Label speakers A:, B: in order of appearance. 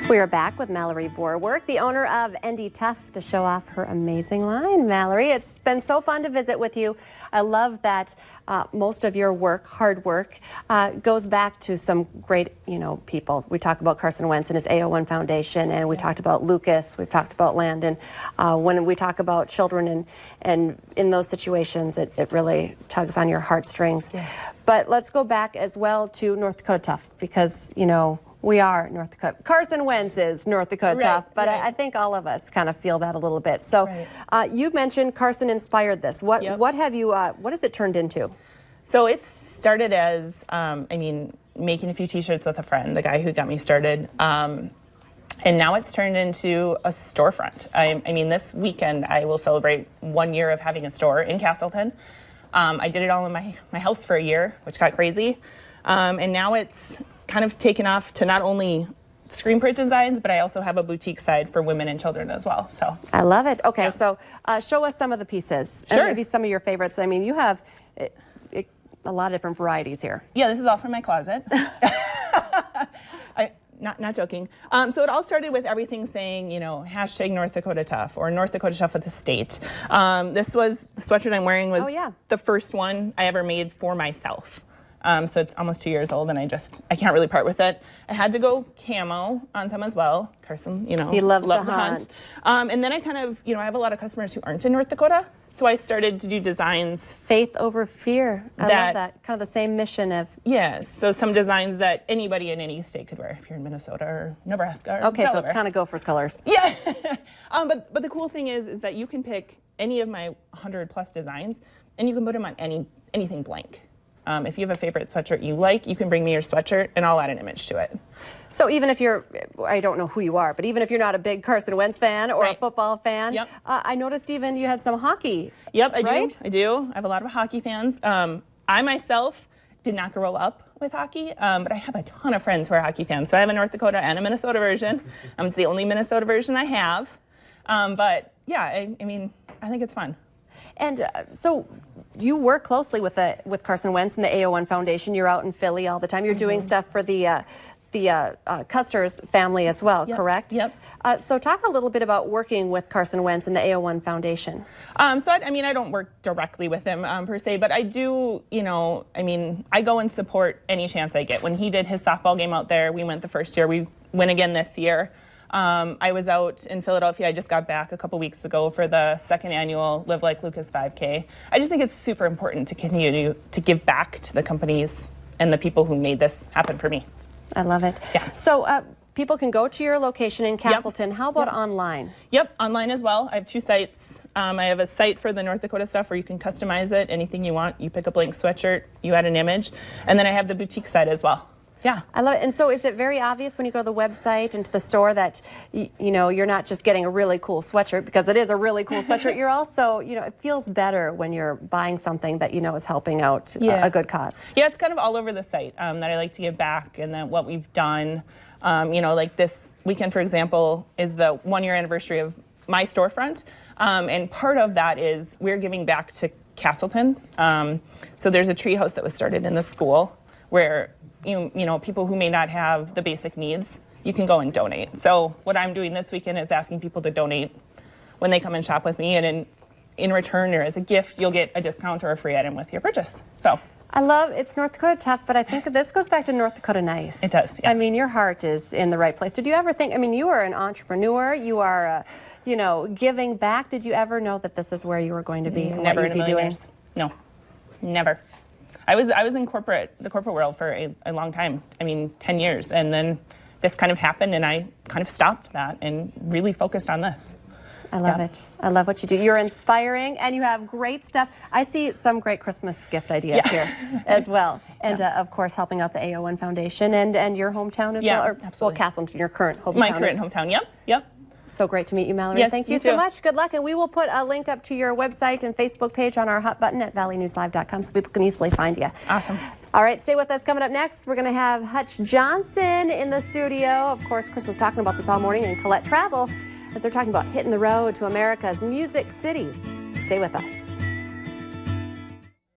A: We are back with Mallory Borwork, the owner of ND TOUGH, to show off her amazing line. Mallory, it's been so fun to visit with you. I love that most of your work, hard work, goes back to some great, people. We talked about Carson Wentz and his AO1 Foundation, and we talked about Lucas, we've talked about Landon. When we talk about children and in those situations, it really tugs on your heartstrings. Yeah. But let's go back as well to North Dakota TOUGH, because, we are North Dakota. Carson Wentz is North Dakota TOUGH, but I think all of us kind of feel that a little bit. So you mentioned Carson inspired this. What has it turned into?
B: So it started as, making a few t-shirts with a friend, the guy who got me started. And now it's turned into a storefront. This weekend I will celebrate 1 year of having a store in Castleton. I did it all in my house for a year, which got crazy. And now it's kind of taken off to not only screen print designs, but I also have a boutique side for women and children as well. So
A: I love it. Okay, so show us some of the pieces.
B: Sure.
A: And maybe some of your favorites. You have a lot of different varieties here.
B: Yeah, this is all from my closet. Not joking. So it all started with everything saying, hashtag North Dakota TOUGH or North Dakota TOUGH with the state. This was, the sweatshirt I'm wearing was the first one I ever made for myself. So it's almost 2 years old, and I can't really part with it. I had to go camo on some as well. Carson, he
A: loves to hunt.
B: And then I kind of, I have a lot of customers who aren't in North Dakota, so I started to do designs.
A: Faith over fear. I love that. Kind of the same mission of.
B: Yes, so some designs that anybody in any state could wear if you're in Minnesota or Nebraska or
A: Okay, Delaware. So it's kind of Gophers colors.
B: Yeah. But the cool thing is that you can pick any of my 100+ designs, and you can put them on anything blank. If you have a favorite sweatshirt you like, you can bring me your sweatshirt and I'll add an image to it.
A: So even if I don't know who you are, but even if you're not a big Carson Wentz fan or a football fan, I noticed even you had some hockey.
B: Yep, I do. I have a lot of hockey fans. I myself did not grow up with hockey, but I have a ton of friends who are hockey fans. So I have a North Dakota and a Minnesota version. It's the only Minnesota version I have. But yeah, I think it's fun.
A: And so you work closely with Carson Wentz and the AO1 Foundation. You're out in Philly all the time. You're doing stuff for the Custer's family as well, correct?
B: Yep.
A: So talk a little bit about working with Carson Wentz and the AO1 Foundation.
B: I don't work directly with him per se, but I do, I go and support any chance I get. When he did his softball game out there, we went the first year. We went again this year. I was out in Philadelphia. I just got back a couple weeks ago for the 2nd annual Live Like Lucas 5K. I just think it's super important to continue to give back to the companies and the people who made this happen for me.
A: I love it.
B: Yeah.
A: So people can go to your location in Castleton. How about online?
B: Yep, online as well. I have 2 sites. I have a site for the North Dakota stuff where you can customize it, anything you want. You pick a blank sweatshirt, you add an image, and then I have the boutique site as well. Yeah. I
A: love it. And so is it very obvious when you go to the website and to the store that, you're not just getting a really cool sweatshirt, because it is a really cool sweatshirt. You're also, it feels better when you're buying something that is helping out a good cause.
B: Yeah, it's kind of all over the site that I like to give back, and then what we've done. Like this weekend, for example, is the 1-year anniversary of my storefront. And part of that is we're giving back to Castleton. So there's a treehouse that was started in the school where people who may not have the basic needs, you can go and donate. So what I'm doing this weekend is asking people to donate when they come and shop with me, and in return or as a gift, you'll get a discount or a free item with your purchase. So
A: I love it's North Dakota TOUGH, but I think this goes back to North Dakota nice.
B: It does, yeah.
A: Your heart is in the right place. Did you ever think, you are an entrepreneur, you are, giving back. Did you ever know that this is where you were going to be?
B: Never in a million years. No, never. I was in the corporate world for a long time. 10 years, and then this kind of happened, and I kind of stopped that and really focused on this.
A: I love it. I love what you do. You're inspiring, and you have great stuff. I see some great Christmas gift ideas here as well, and of course helping out the AO1 Foundation and your hometown as well. Or,
B: absolutely.
A: Well, Castleton, your current hometown.
B: My current hometown. Yep.
A: So great to meet you, Mallory.
B: Yes,
A: Thank you so much. Good luck. And we will put a link up to your website and Facebook page on our hot button at valleynewslive.com so people can easily find you.
B: Awesome.
A: All right, stay with us. Coming up next, we're going to have Hutch Johnson in the studio. Of course, Chris was talking about this all morning in Colette Travel as they're talking about hitting the road to America's music cities. Stay with us.